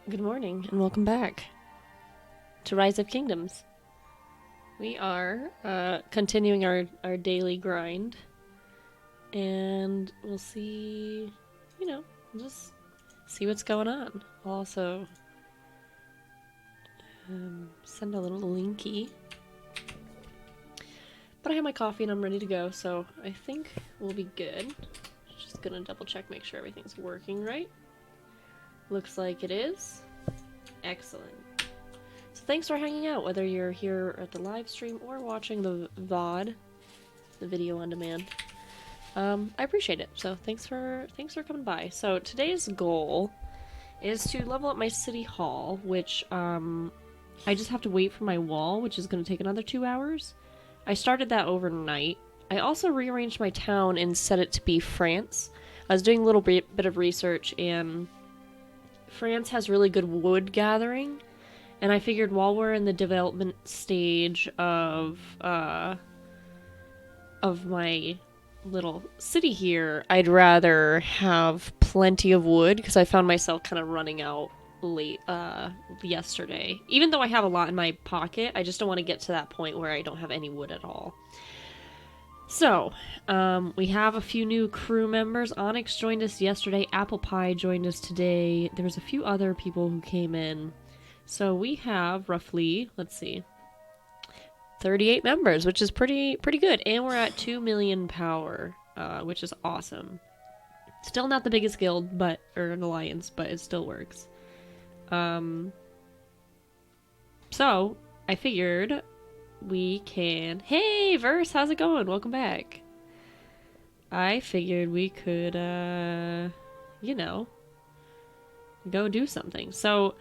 Good morning, and welcome back to Rise of Kingdoms. We are continuing our daily grind, and we'll see, we'll just see what's going on. I'll also send a little linky. But I have my coffee and I'm ready to go, so I think we'll be good. Just gonna double check, make sure everything's working right. Looks like it is. Excellent. So thanks for hanging out, whether you're here at the live stream or watching the VOD, the video on demand. I appreciate it. So thanks for coming by. So today's goal is to level up my city hall, which I just have to wait for my wall, which is going to take another 2 hours. I started that overnight. I also rearranged my town and set it to be France. I was doing a little bit of research, and France has really good wood gathering, and I figured while we're in the development stage of my little city here, I'd rather have plenty of wood, because I found myself kind of running out late yesterday. Even though I have a lot in my pocket, I just don't want to get to that point where I don't have any wood at all. So, we have a few new crew members. Onyx joined us yesterday. Apple Pie joined us today. There's a few other people who came in. So we have roughly, let's see, 38 members, which is pretty good. And we're at 2 million power, which is awesome. Still not the biggest guild, or an alliance, but it still works. So, I figured we can... Hey, Verse, how's it going? Welcome back. I figured we could, go do something. So,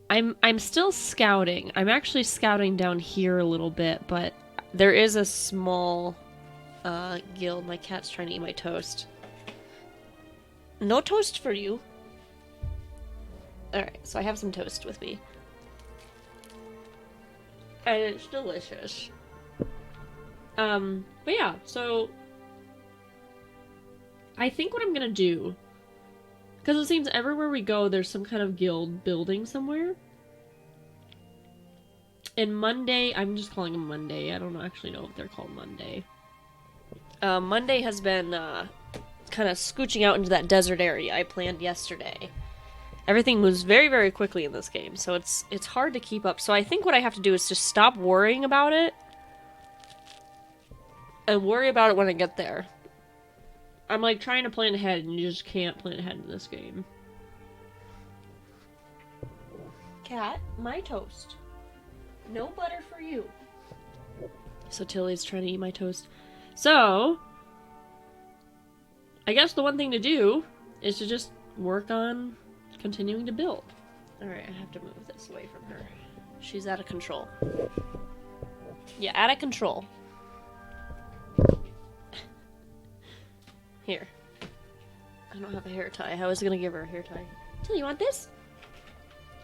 I'm still scouting. I'm actually scouting down here a little bit, but there is a small, guild. My cat's trying to eat my toast. No toast for you. Alright, so I have some toast with me. And it's delicious. But yeah, so I think what I'm gonna do, because it seems everywhere we go there's some kind of guild building somewhere. And Monday, I'm just calling them Monday. I don't actually know if they're called Monday. Monday has been kind of scooching out into that desert area I planned yesterday. Everything moves very, very quickly in this game, so it's hard to keep up. So I think what I have to do is just stop worrying about it and worry about it when I get there. I'm like trying to plan ahead, and you just can't plan ahead in this game. Cat, my toast. No butter for you. So Tilly's trying to eat my toast. So, I guess the one thing to do is to just work on continuing to build. Alright, I have to move this away from her. She's out of control. Yeah, out of control. Here. I don't have a hair tie. I was gonna give her a hair tie. Tilly, you want this?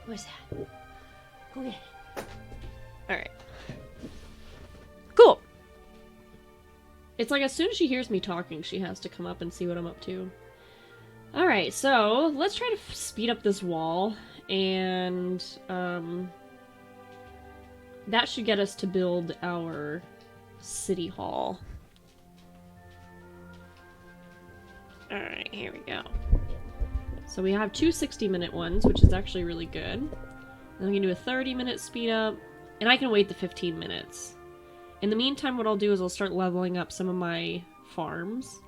What is that? Go get it. Alright. Cool! It's like as soon as she hears me talking, she has to come up and see what I'm up to. Alright, so let's try to speed up this wall, and that should get us to build our city hall. Alright, here we go. So we have two 60-minute ones, which is actually really good. Then we can do a 30-minute speed up, and I can wait the 15 minutes. In the meantime, what I'll do is I'll start leveling up some of my farms.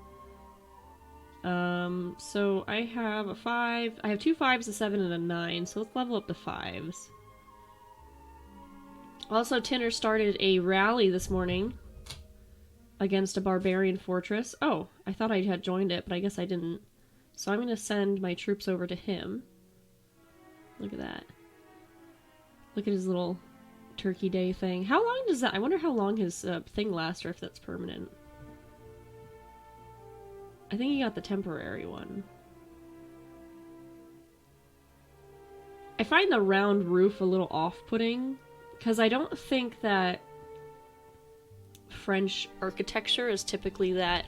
So I have a 5, I have 2 5s, a 7, and a 9, so let's level up the 5s. Also, Tinner started a rally this morning against a barbarian fortress. Oh, I thought I had joined it, but I guess I didn't. So I'm going to send my troops over to him. Look at that. Look at his little Turkey Day thing. How long does that... I wonder how long his thing lasts, or if that's permanent. I think he got the temporary one. I find the round roof a little off-putting, because I don't think that French architecture is typically that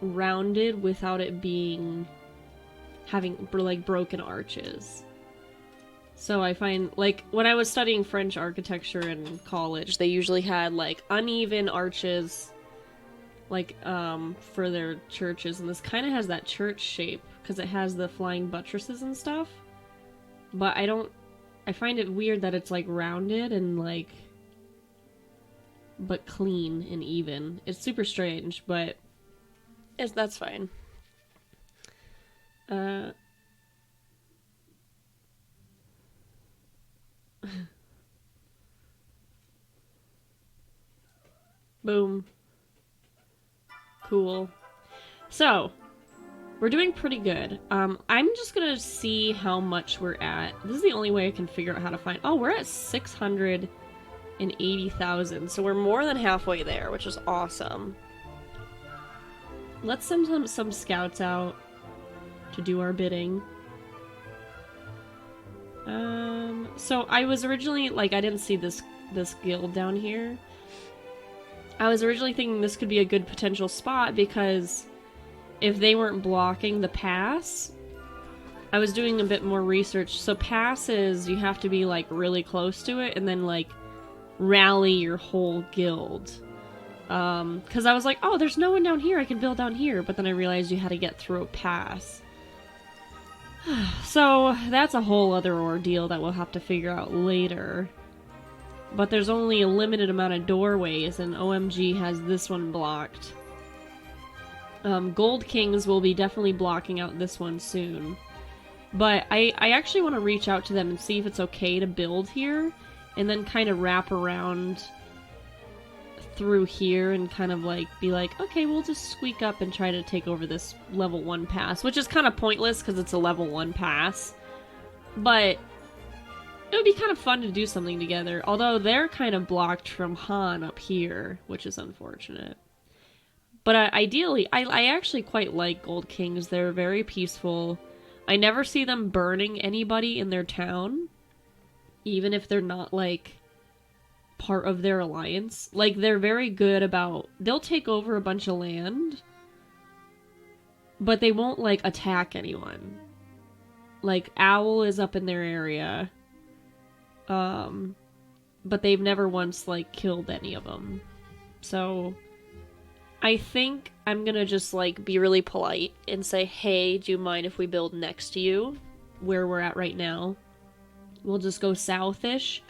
rounded without it being having like broken arches. So I find, like, when I was studying French architecture in college, they usually had like uneven arches, like for their churches, and this kind of has that church shape because it has the flying buttresses and stuff. But I find it weird that it's like rounded and like, but clean and even. It's super strange, but that's fine. Boom. Cool. So, we're doing pretty good. I'm just gonna see how much we're at. This is the only way I can figure out how to find... Oh, we're at 680,000, so we're more than halfway there, which is awesome. Let's send some scouts out to do our bidding. So I was originally, like, I didn't see this guild down here. I was originally thinking this could be a good potential spot because if they weren't blocking the pass, I was doing a bit more research. So passes, you have to be like really close to it and then like rally your whole guild. Because I was like, oh, there's no one down here, I can build down here. But then I realized you had to get through a pass. So that's a whole other ordeal that we'll have to figure out later. But there's only a limited amount of doorways, and OMG has this one blocked. Gold Kings will be definitely blocking out this one soon. But I actually want to reach out to them and see if it's okay to build here, and then kind of wrap around through here and kind of like be like, okay, we'll just squeak up and try to take over this level 1 pass, which is kind of pointless because it's a level 1 pass. But it would be kind of fun to do something together, although they're kind of blocked from Han up here, which is unfortunate. But ideally, I actually quite like Gold Kings. They're very peaceful. I never see them burning anybody in their town, even if they're not, like, part of their alliance. Like, they're very good about... They'll take over a bunch of land, but they won't, like, attack anyone. Like, Owl is up in their area. But they've never once, like, killed any of them. So, I think I'm gonna just, like, be really polite and say, hey, do you mind if we build next to you? Where we're at right now. We'll just go southish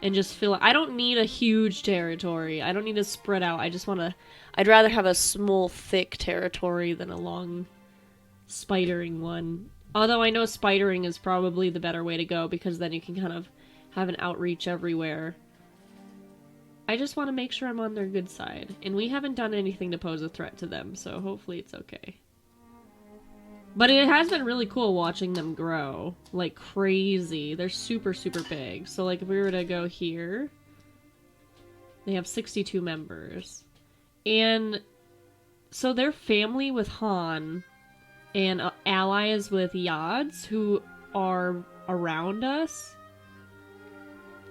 and just fill it. I don't need a huge territory. I don't need to spread out. I just want to... I'd rather have a small, thick territory than a long, spidering one. Although I know spidering is probably the better way to go, because then you can kind of have an outreach everywhere. I just want to make sure I'm on their good side. And we haven't done anything to pose a threat to them, so hopefully it's okay. But it has been really cool watching them grow. Like crazy. They're super, super big. So like if we were to go here, they have 62 members. And so they're family with Han and allies with Yads who are around us.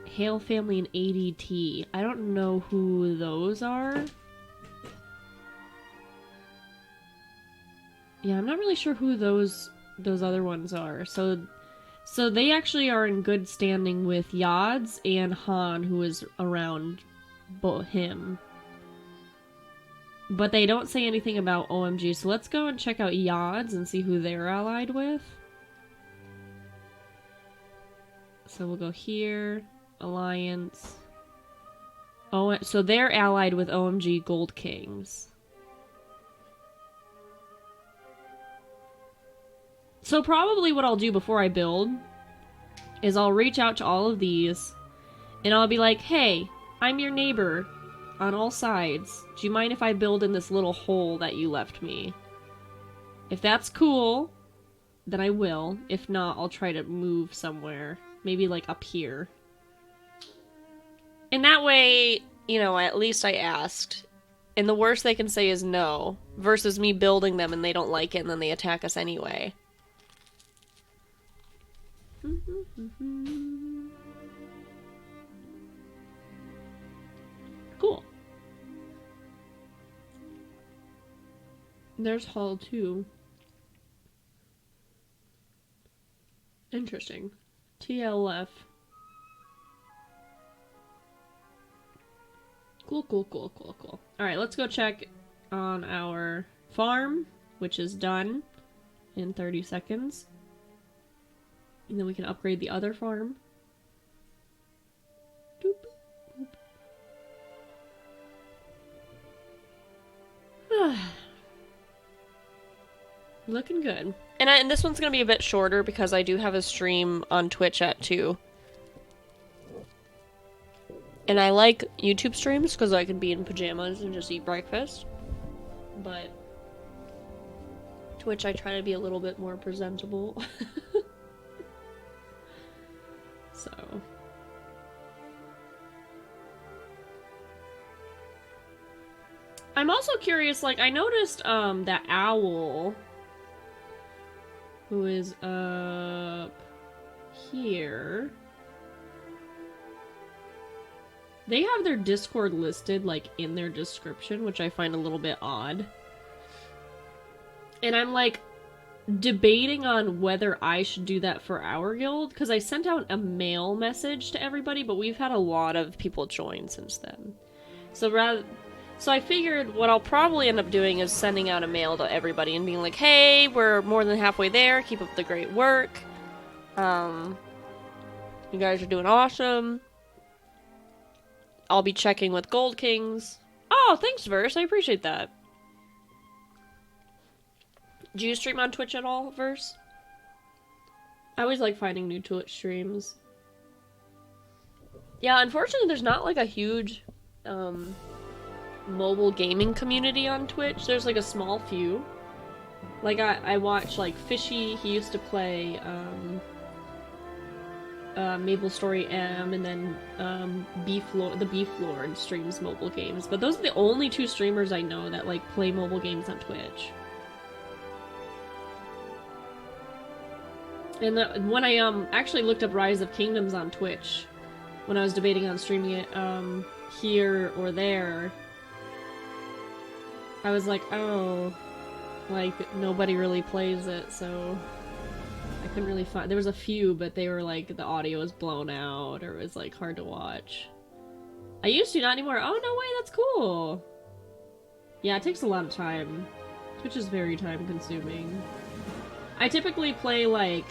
Hale family and ADT. I don't know who those are. Yeah, I'm not really sure who those other ones are. So they actually are in good standing with Yads and Han, who is around him. But they don't say anything about OMG, so let's go and check out Yads and see who they're allied with. So we'll go here. Alliance. Oh, so they're allied with OMG Gold Kings. So probably what I'll do before I build is I'll reach out to all of these and I'll be like, hey, I'm your neighbor on all sides. Do you mind if I build in this little hole that you left me? If that's cool, then I will. If not, I'll try to move somewhere. Maybe like up here. And that way, you know, at least I asked. And the worst they can say is no, versus me building them and they don't like it and then they attack us anyway. Cool. There's Hall 2. Interesting. TLF. Cool. Alright, let's go check on our farm, which is done in 30 seconds. And then we can upgrade the other farm. Doop, doop. Looking good. And this one's going to be a bit shorter because I do have a stream on Twitch at 2. And I like YouTube streams because I can be in pajamas and just eat breakfast. But Twitch, I try to be a little bit more presentable. So. I'm also curious, like, I noticed, that owl who is up here. They have their Discord listed, like, in their description, which I find a little bit odd. And I'm, like, debating on whether I should do that for our guild, because I sent out a mail message to everybody, but we've had a lot of people join since then. So I figured what I'll probably end up doing is sending out a mail to everybody and being like, hey, we're more than halfway there, keep up the great work. You guys are doing awesome. I'll be checking with Gold Kings. Oh, thanks, Verse. I appreciate that. Do you stream on Twitch at all, Verse? I always like finding new Twitch streams. Yeah, unfortunately, there's not, like, a huge, mobile gaming community on Twitch. There's, like, a small few. Like, I watch, like, Fishy. He used to play, Maple Story M, and then the Beef Lord streams mobile games. But those are the only two streamers I know that like play mobile games on Twitch. And when I actually looked up Rise of Kingdoms on Twitch, when I was debating on streaming it here or there, I was like, oh, like nobody really plays it, so I couldn't really find. There was a few, but they were like the audio was blown out or it was like hard to watch. I used to, not anymore. Oh no way, that's cool. Yeah, it takes a lot of time. Twitch is very time consuming. I typically play like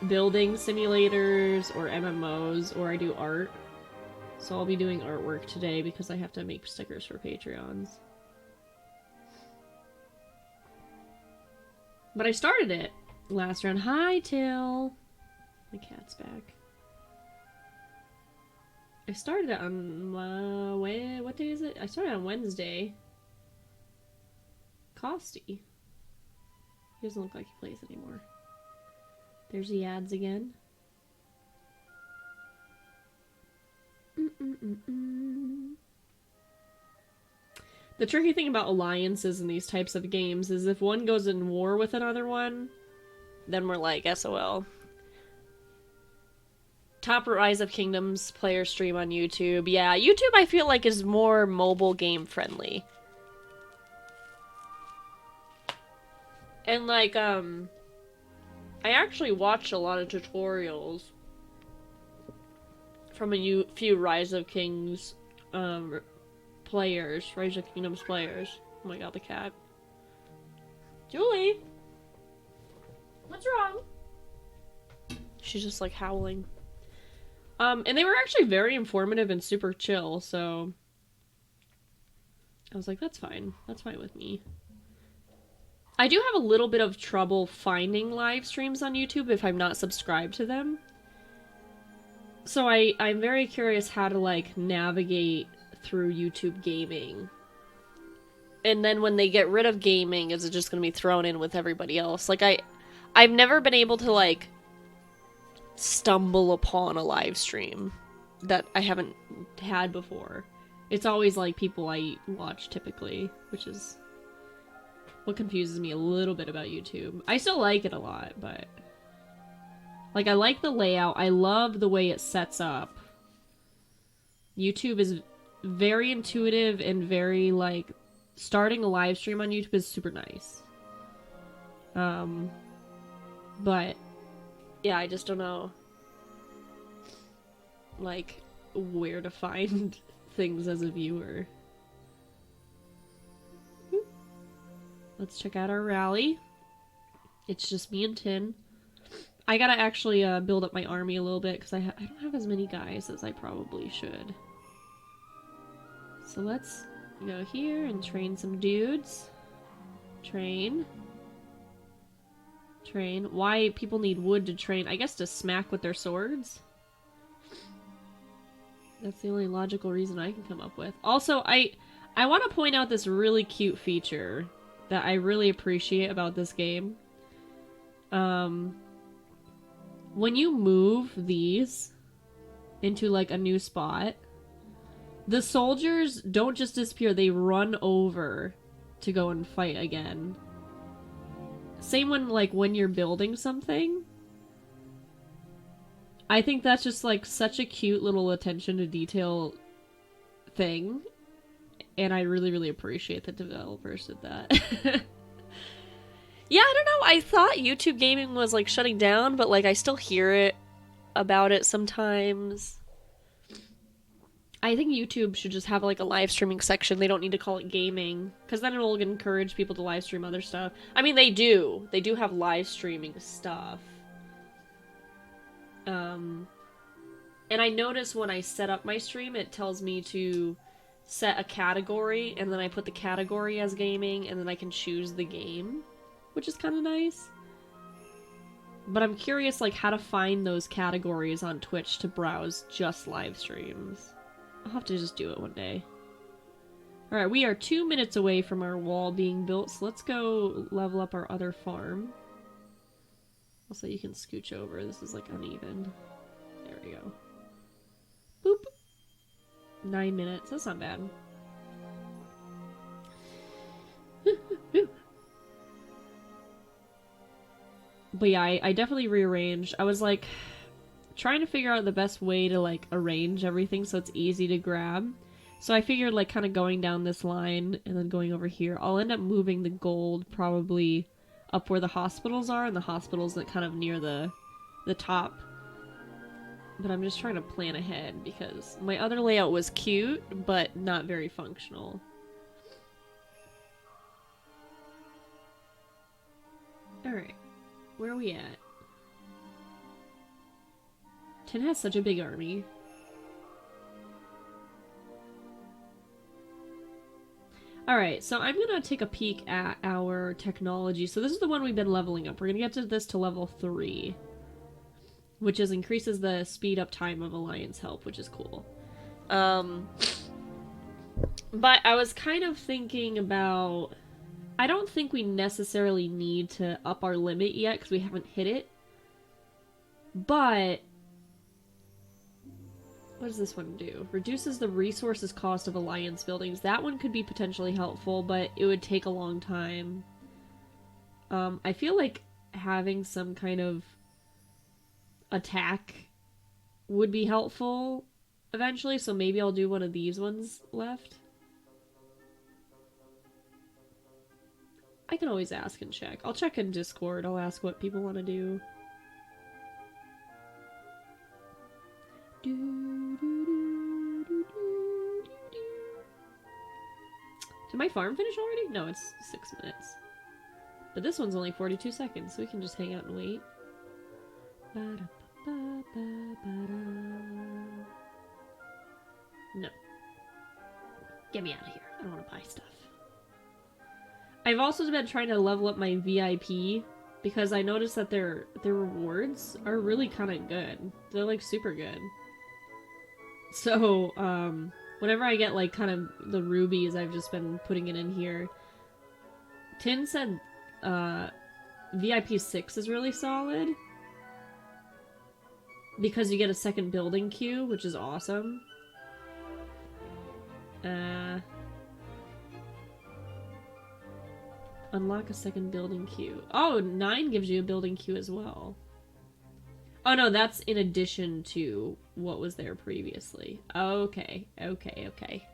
building simulators or MMOs, or I do art. So I'll be doing artwork today because I have to make stickers for Patreons. But I started it last round. Hi, Till. My cat's back. I started it on, what day is it? I started on Wednesday. Costy. He doesn't look like he plays anymore. There's the ads again. The tricky thing about alliances in these types of games is if one goes in war with another one, then we're like, SOL. Top Rise of Kingdoms player stream on YouTube. Yeah, YouTube I feel like is more mobile game friendly. And like, I actually watch a lot of tutorials from a few Rise of Kings players, Rise of Kingdoms players. Oh my god, the cat. Julie! What's wrong? She's just like howling. And they were actually very informative and super chill, so I was like, that's fine. That's fine with me. I do have a little bit of trouble finding live streams on YouTube if I'm not subscribed to them. So I'm very curious how to, like, navigate through YouTube gaming. And then when they get rid of gaming, is it just going to be thrown in with everybody else? Like, I've never been able to, like, stumble upon a live stream that I haven't had before. It's always, like, people I watch typically, which is what confuses me a little bit about YouTube. I still like it a lot, but like, I like the layout. I love the way it sets up. YouTube is very intuitive and very, like, starting a live stream on YouTube is super nice. But Yeah, I just don't know, like, where to find things as a viewer. Let's check out our rally. It's just me and Tin. I gotta actually build up my army a little bit because I don't have as many guys as I probably should. So let's go here and train some dudes. Train. Train. Why people need wood to train? I guess to smack with their swords. That's the only logical reason I can come up with. Also, I want to point out this really cute feature that I really appreciate about this game. When you move these into like a new spot, the soldiers don't just disappear, they run over to go and fight again. Same when you're building something. I think that's just like such a cute little attention to detail thing. And I really, really appreciate the developers did that. Yeah, I don't know. I thought YouTube gaming was like shutting down, but like I still hear it about it sometimes. I think YouTube should just have like a live streaming section. They don't need to call it gaming, because then it'll encourage people to live stream other stuff. I mean, they do. They do have live streaming stuff. And I notice when I set up my stream, it tells me to set a category, and then I put the category as gaming, and then I can choose the game, which is kind of nice. But I'm curious, like, how to find those categories on Twitch to browse just live streams. I'll have to just do it one day. Alright, we are 2 minutes away from our wall being built, so let's go level up our other farm. Also, you can scooch over. This is, like, uneven. There we go. Boop. 9 minutes. That's not bad. But yeah, I definitely rearranged. I was like trying to figure out the best way to like arrange everything so it's easy to grab. So I figured like kind of going down this line and then going over here. I'll end up moving the gold probably up where the hospitals are, and the hospitals that kind of near the top. But I'm just trying to plan ahead because my other layout was cute, but not very functional. Alright. Where are we at? Tin has such a big army. Alright, so I'm gonna take a peek at our technology. So this is the one we've been leveling up. We're gonna get to this to level 3. Which is increases the speed up time of Alliance help, which is cool. But I was kind of thinking about... I don't think we necessarily need to up our limit yet, because we haven't hit it. But... what does this one do? Reduces the resources cost of Alliance buildings. That one could be potentially helpful, but it would take a long time. I feel like having some kind of attack would be helpful eventually, so maybe I'll do one of these ones left. I can always ask and check. I'll check in Discord. I'll ask what people want to do. Did my farm finish already? No, it's 6 minutes. But this one's only 42 seconds, so we can just hang out and wait. No. Get me out of here. I don't want to buy stuff. I've also been trying to level up my VIP because I noticed that their rewards are really kind of good. They're like super good. So, whenever I get like kind of the rubies, I've just been putting it in here. Tin said VIP 6 is really solid because you get a second building queue, which is awesome. Unlock a second building queue. Oh, 9 gives you a building queue as well. Oh no, that's in addition to what was there previously. Okay, okay, okay.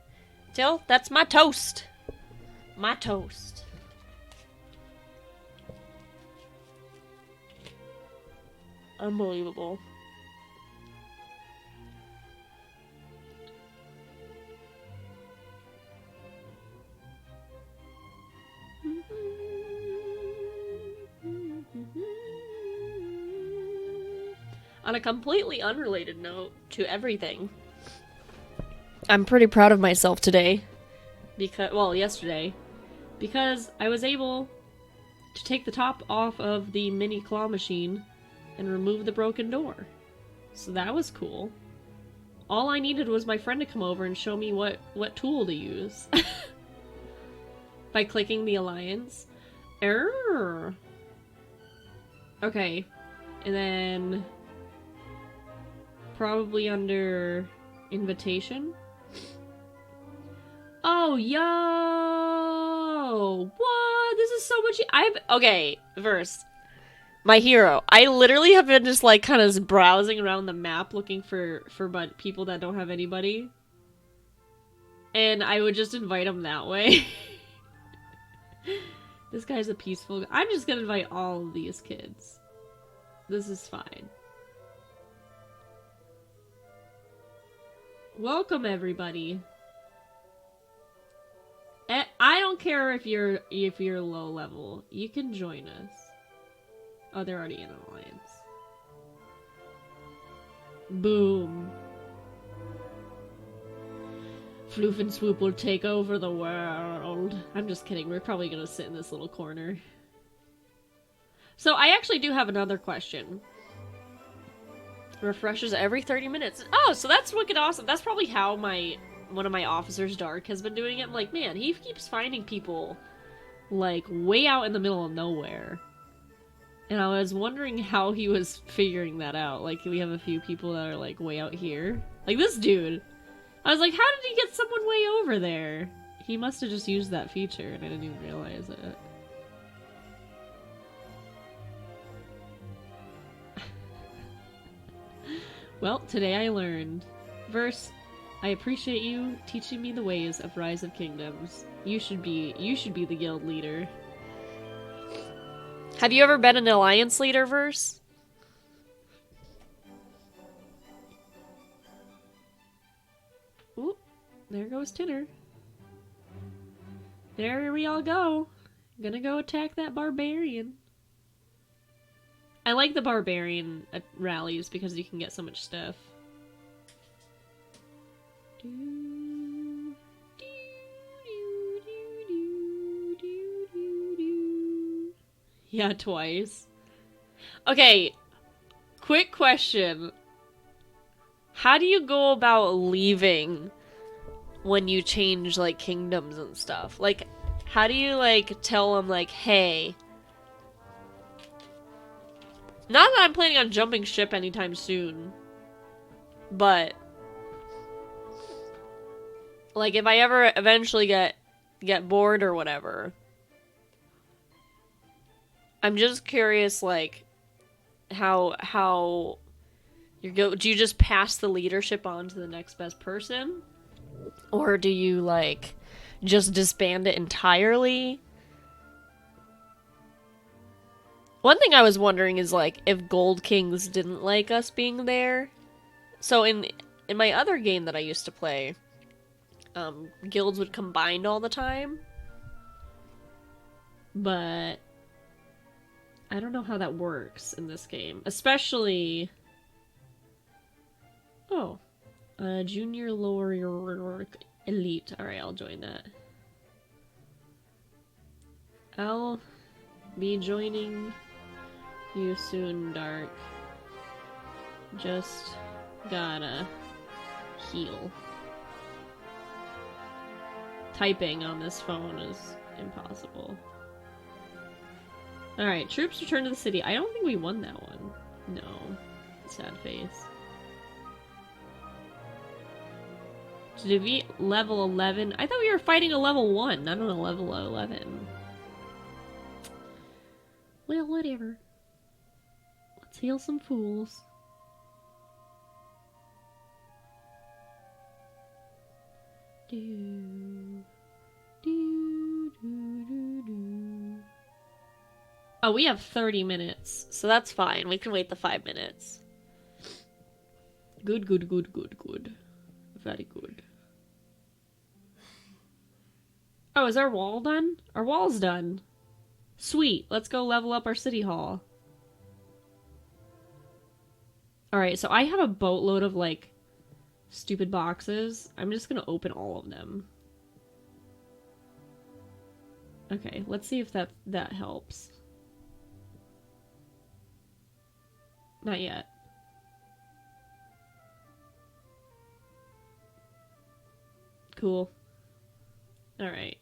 Till, that's my toast. My toast. Unbelievable. On a completely unrelated note to everything, I'm pretty proud of myself today. Because, well, yesterday. Because I was able to take the top off of the mini claw machine and remove the broken door. So that was cool. All I needed was my friend to come over and show me what tool to use. By clicking the alliance. Error. Okay. And then probably under invitation. Oh, yo! What? This is so much. Okay, first. My hero. I literally have been just like kind of browsing around the map looking for people that don't have anybody. And I would just invite them that way. This guy's a peaceful guy. I'm just gonna invite all of these kids. This is fine. Welcome, everybody. I don't care if you're low level. You can join us. Oh, they're already in an alliance. Boom. Floof and Swoop will take over the world. I'm just kidding. We're probably gonna sit in this little corner. So I actually do have another question. Refreshes every 30 minutes. Oh, so that's wicked awesome. That's probably how one of my officers, Dark, has been doing it. I'm like, man, he keeps finding people like way out in the middle of nowhere. And I was wondering how he was figuring that out. Like, we have a few people that are like way out here. Like this dude. I was like, how did he get someone way over there? He must have just used that feature and I didn't even realize it. Well, today I learned. Verse, I appreciate you teaching me the ways of Rise of Kingdoms. You should be the guild leader. Have you ever been an alliance leader, Verse? Ooh, there goes Tinner. There we all go. Gonna go attack that barbarian. I like the barbarian rallies because you can get so much stuff. Yeah, twice. Okay, quick question. How do you go about leaving when you change, like, kingdoms and stuff? Like, how do you, like, tell them, like, hey... Not that I'm planning on jumping ship anytime soon. But... like, if I ever eventually get bored or whatever... I'm just curious, like... How... do you just pass the leadership on to the next best person? Or do you, like... just disband it entirely? One thing I was wondering is, like, if Gold Kings didn't like us being there. So in my other game that I used to play, guilds would combine all the time. But I don't know how that works in this game. Especially... oh. Junior lower elite. Alright, I'll join that. I'll be joining... you soon, Dark. Just gotta heal. Typing on this phone is impossible. Alright, troops return to the city. I don't think we won that one. No. Sad face. To defeat level 11. I thought we were fighting a level 1, not on a level 11. Well, whatever. Let's heal some fools. Oh, we have 30 minutes, so that's fine. We can wait the 5 minutes. Good, good, good, good, good. Very good. Oh, is our wall done? Our wall's done. Sweet. Let's go level up our city hall. Alright, so I have a boatload of, like, stupid boxes. I'm just gonna open all of them. Okay, let's see if that helps. Not yet. Cool. Alright.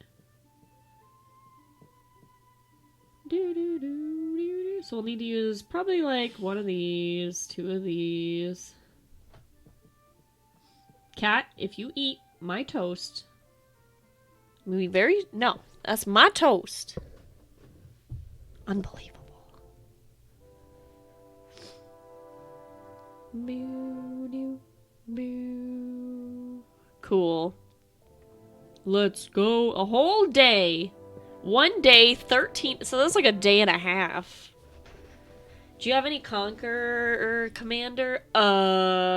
So we'll need to use probably like one of these, two of these. Cat, if you eat my toast, I'm gonna be very... No, that's my toast. Unbelievable. Cool. Let's go. A whole day. One day, 13... So that's like a day and a half. Do you have any Conqueror commander?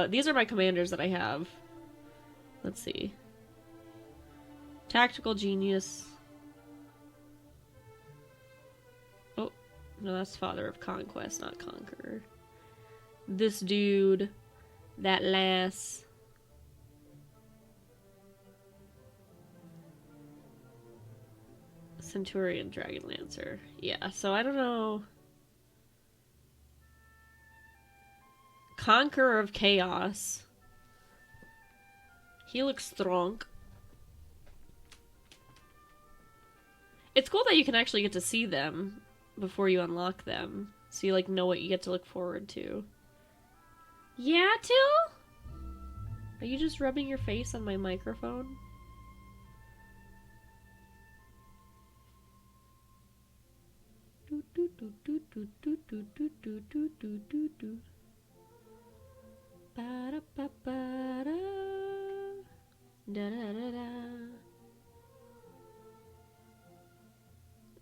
These are my commanders that I have. Let's see. Tactical Genius. Oh, no, that's Father of Conquest, not Conqueror. This dude. That lass. Centurion Dragon Lancer. Yeah, so I don't know. Conqueror of Chaos. He looks strong. It's cool that you can actually get to see them before you unlock them. So you, like, know what you get to look forward to. Yeah, Till? Are you just rubbing your face on my microphone?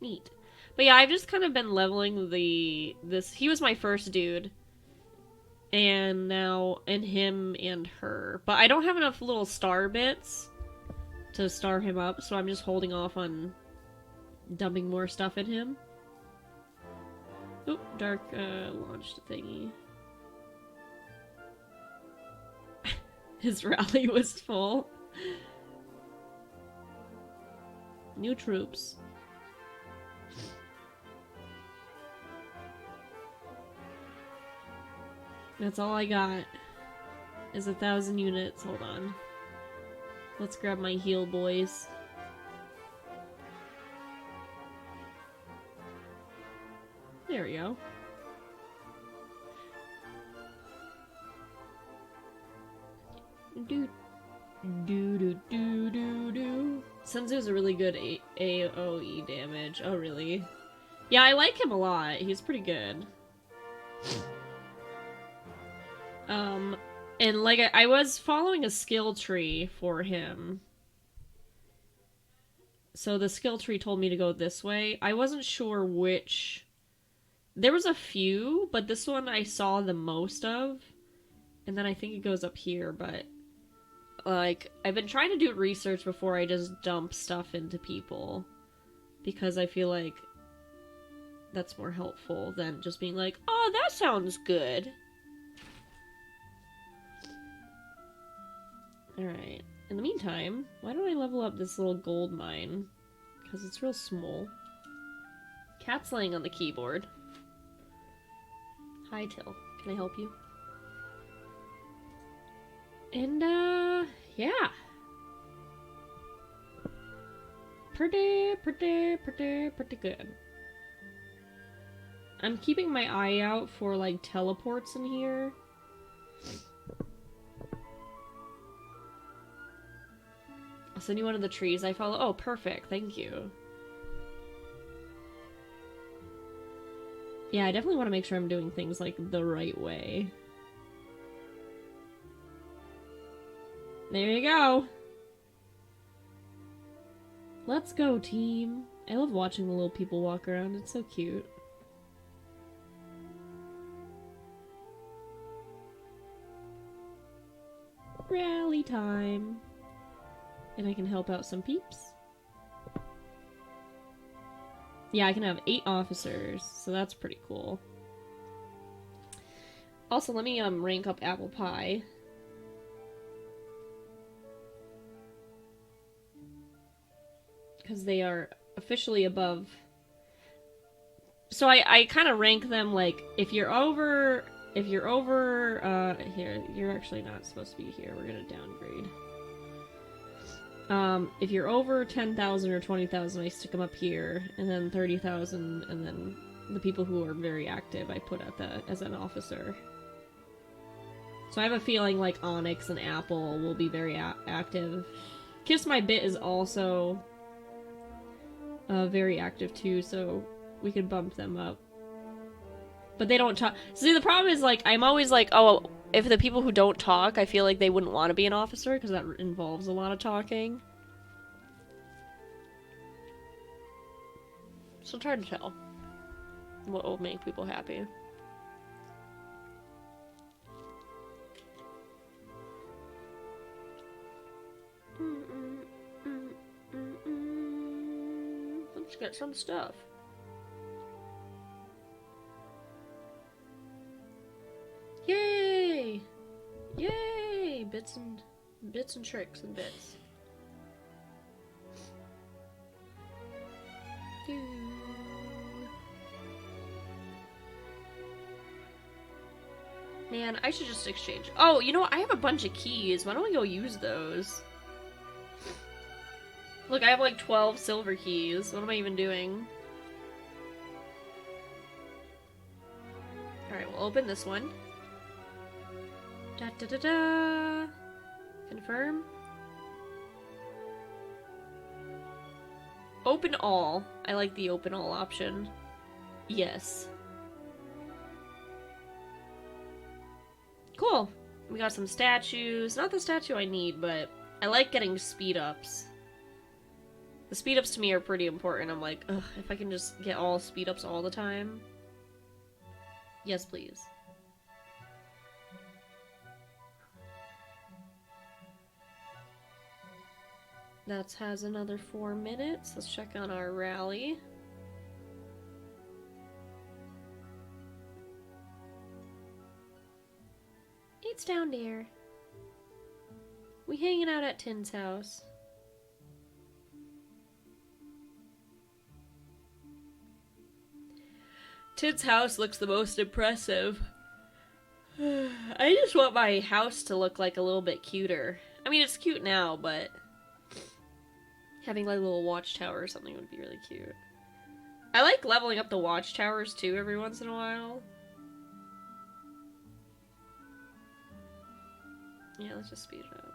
Neat. But yeah, I've just kind of been leveling this. He was my first dude. And now, and him and her. But I don't have enough little star bits to star him up, so I'm just holding off on dumping more stuff in him. Oop, Dark launched a thingy. His rally was full. New troops. That's all I got. Is 1,000 units. Hold on. Let's grab my heal boys. There we go. Do do do do do do. Senzu's a really good AoE damage. Oh, really? Yeah, I like him a lot. He's pretty good. And like I was following a skill tree for him. So the skill tree told me to go this way. I wasn't sure which. There was a few, but this one I saw the most of. And then I think it goes up here, but like I've been trying to do research before I just dump stuff into people. Because I feel like that's more helpful than just being like, "Oh, that sounds good." Alright. In the meantime, why don't I level up this little gold mine? Because it's real small. Cat's laying on the keyboard. Hi, Till. Can I help you? And, yeah. Pretty good. I'm keeping my eye out for, like, teleports in here. I'll send you one of the trees I follow. Oh, perfect. Thank you. Yeah, I definitely want to make sure I'm doing things, like, the right way. There you go. Let's go, team. I love watching the little people walk around. It's so cute. Rally time. And I can help out some peeps. Yeah, I can have 8 officers, so that's pretty cool. Also, let me rank up apple pie. Because they are officially above. So I kind of rank them like, if you're over, here, you're actually not supposed to be here. We're gonna downgrade. If you're over 10,000 or 20,000, I stick them up here, and then 30,000, and then the people who are very active, I put at as an officer. So I have a feeling like Onyx and Apple will be very active. Kiss My Bit is also very active too, so we could bump them up. But they don't talk. See, the problem is, like, I'm always like, oh, if the people who don't talk, I feel like they wouldn't want to be an officer, because that involves a lot of talking. So it's hard to tell what will make people happy. Let's get some stuff. Yay! Yay! Bits and tricks and bits. Man, I should just exchange. Oh, you know what? I have a bunch of keys. Why don't we go use those? Look, I have like 12 silver keys. What am I even doing? Alright, we'll open this one. Da da da da. Confirm. Open all. I like the open all option. Yes. Cool. We got some statues. Not the statue I need, but I like getting speed ups. The speed ups to me are pretty important. I'm like, ugh, if I can just get all speed ups all the time. Yes, please. That has another 4 minutes. Let's check on our rally. It's down there. We hanging out at Tin's house. Tin's house looks the most impressive. I just want my house to look like a little bit cuter. I mean, it's cute now, but having like a little watchtower or something would be really cute. I like leveling up the watchtowers too every once in a while. Yeah, let's just speed it up.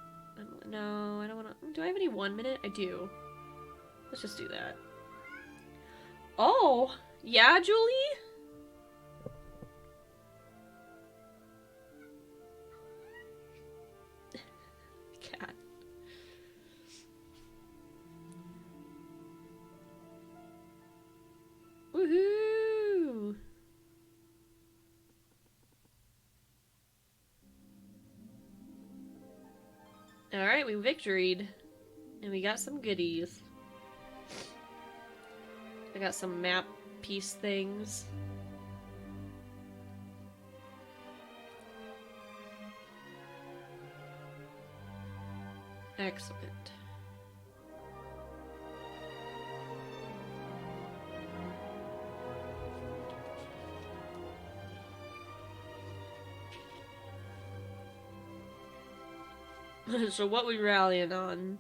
No, I don't want to. Do I have any 1 minute? I do. Let's just do that. Oh! Yeah, Julie? Cat. Woohoo! Alright, we victoried. And we got some goodies. I got some map piece things. Excellent. So what we rallying on?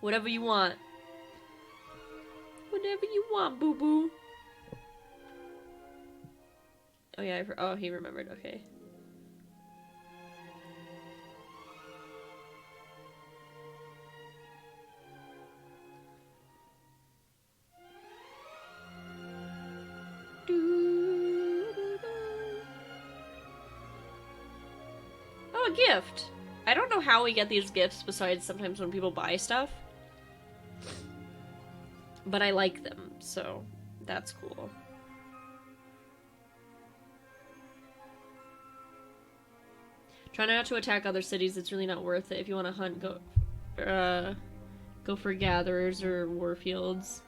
Whatever you want. Whatever you want, boo-boo. Oh yeah, oh, he remembered, okay. Oh, a gift! I don't know how we get these gifts besides sometimes when people buy stuff. But I like them, so that's cool. Try not to attack other cities. It's really not worth it. If you want to hunt, go for gatherers or warfields.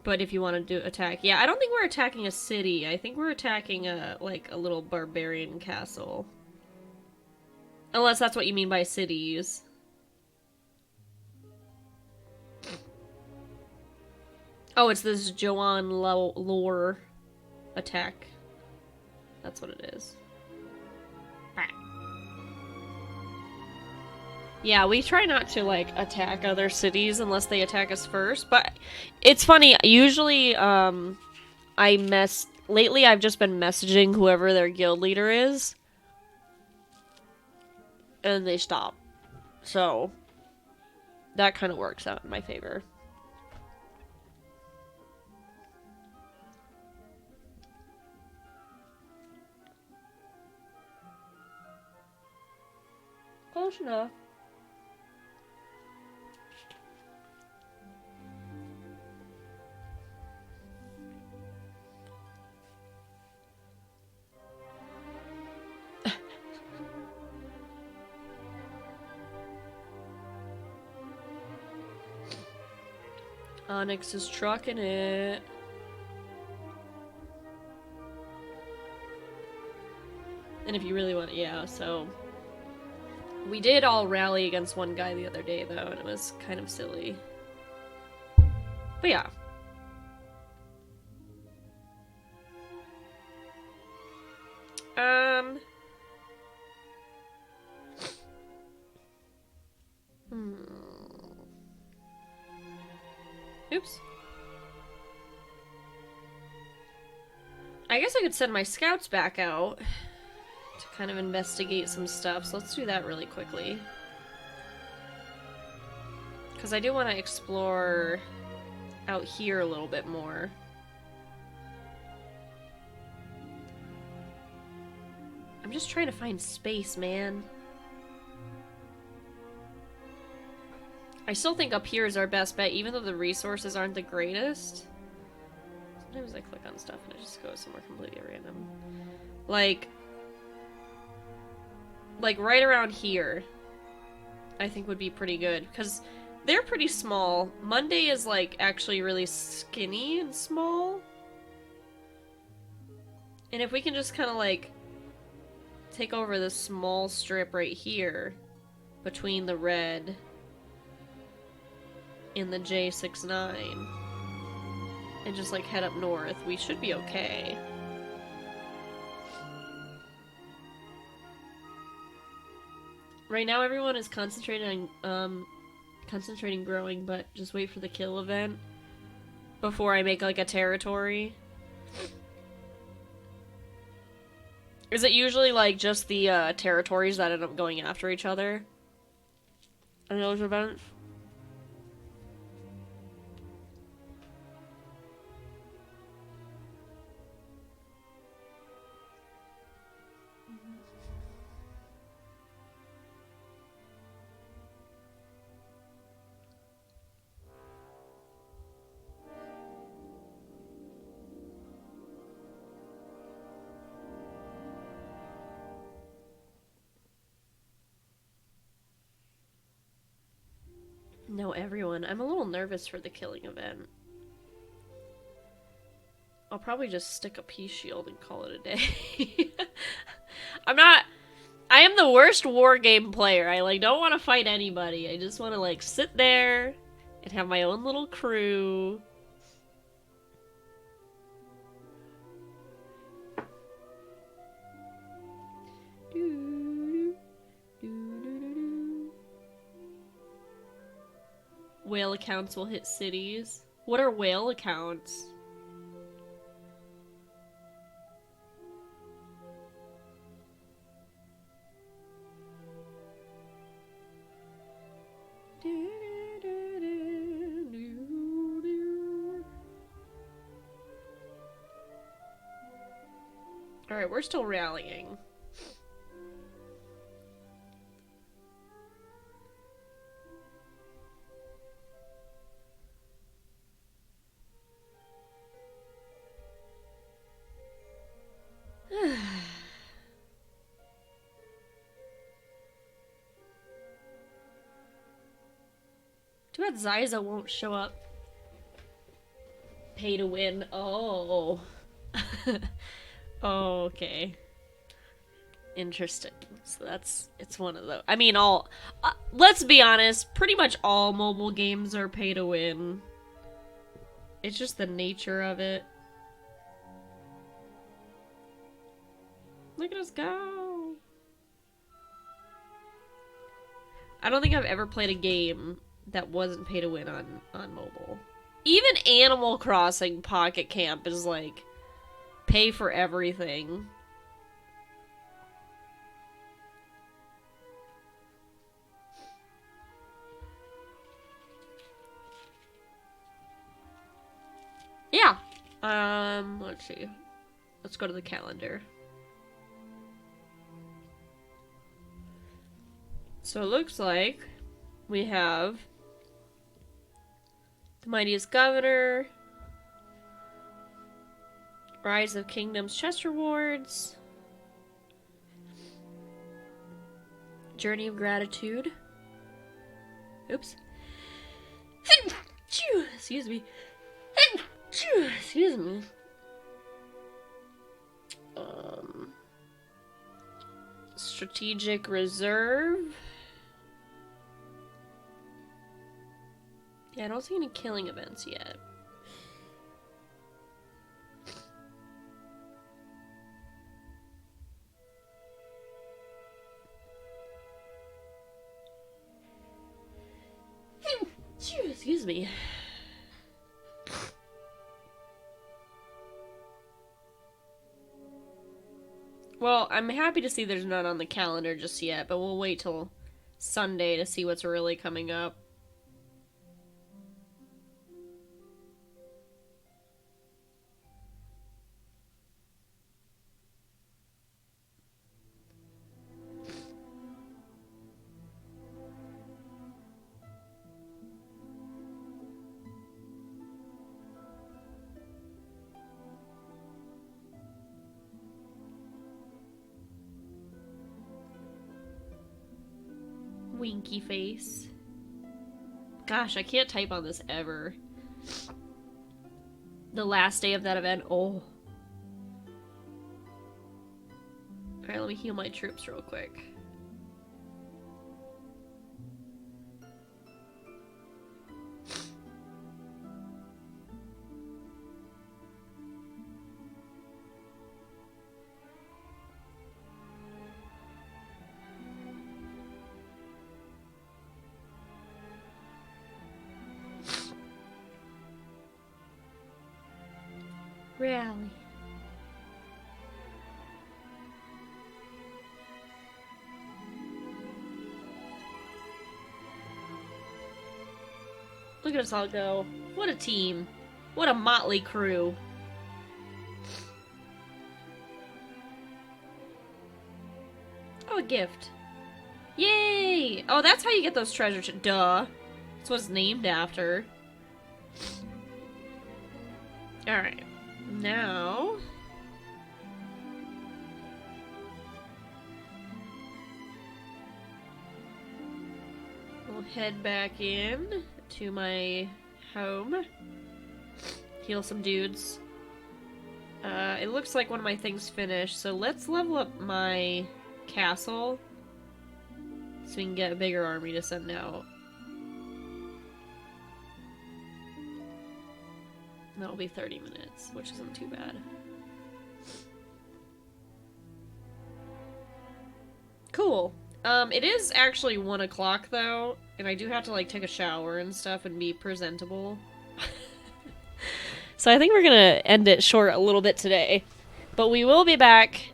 But if you want to do attack, yeah, I don't think we're attacking a city. I think we're attacking like a little barbarian castle. Unless that's what you mean by cities. Oh, it's this Joan lore attack. That's what it is. Yeah, we try not to, like, attack other cities unless they attack us first. But it's funny. Usually, lately I've just been messaging whoever their guild leader is. And they stop. So, that kind of works out in my favor. Close enough. Onyx is trucking it. And if you really want, yeah, so... We did all rally against one guy the other day, though, and it was kind of silly. But yeah. Oops. I guess I could send my scouts back out to kind of investigate some stuff, so let's do that really quickly. Because I do want to explore out here a little bit more. I'm just trying to find space, man. I still think up here is our best bet, even though the resources aren't the greatest. Sometimes I click on stuff and it just goes somewhere completely random. Like right around here, I think would be pretty good, because they're pretty small. Monday is, like, actually really skinny and small. And if we can just kind of, like, take over this small strip right here between the red and the J69 and just, like, head up north, we should be okay. Right now everyone is concentrating growing, but just wait for the kill event before I make, like, a territory. Is it usually, like, just the territories that end up going after each other in those events? No, everyone. I'm a little nervous for the killing event. I'll probably just stick a peace shield and call it a day. I am the worst war game player. I, like, don't want to fight anybody. I just want to, like, sit there and have my own little crew. Whale accounts will hit cities. What are whale accounts? Alright, we're still rallying. bet Zyza won't show up. Pay to win. Oh. Oh, okay. Interesting. So it's one of those. I mean, let's be honest, pretty much all mobile games are pay to win. It's just the nature of it. Look at us go. I don't think I've ever played a game that wasn't pay to win on mobile. Even Animal Crossing Pocket Camp is like pay for everything. Yeah. Let's see. Let's go to the calendar. So it looks like we have The Mightiest Governor, Rise of Kingdoms chest rewards, Journey of Gratitude. Oops. Excuse me. Excuse me. Strategic Reserve. Yeah, I don't see any killing events yet. Excuse me. Well, I'm happy to see there's none on the calendar just yet, but we'll wait till Sunday to see what's really coming up. Winky face. Gosh, I can't type on this ever. The last day of that event. Oh. Alright, let me heal my troops real quick. Rally. Look at us all go. What a team. What a motley crew. Oh, a gift. Yay! Oh, that's how you get those treasures. Duh. That's what it's named after. Alright. Now... we'll head back in to my home. Heal some dudes. It looks like one of my things finished, so let's level up my castle so we can get a bigger army to send out. That'll be 30 minutes, which isn't too bad. Cool. It is actually 1 o'clock though, and I do have to like take a shower and stuff and be presentable. So I think we're gonna end it short a little bit today. But we will be back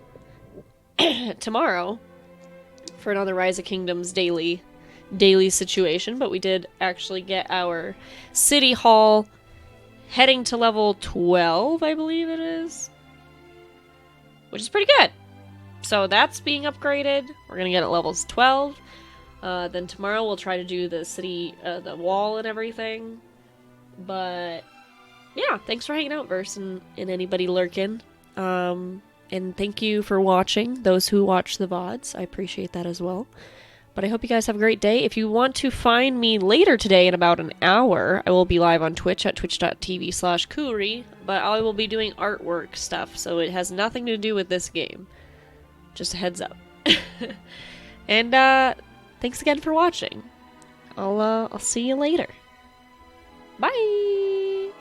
tomorrow for another Rise of Kingdoms daily situation, but we did actually get our City Hall heading to level 12, I believe it is. Which is pretty good. So that's being upgraded. We're gonna get at levels 12. Then tomorrow we'll try to do the city, the wall and everything. But yeah, thanks for hanging out, Verse, and anybody lurking. And thank you for watching, those who watch the VODs. I appreciate that as well. But I hope you guys have a great day. If you want to find me later today in about an hour, I will be live on Twitch at twitch.tv/Kuri, but I will be doing artwork stuff, so it has nothing to do with this game. Just a heads up. And thanks again for watching. I'll see you later. Bye!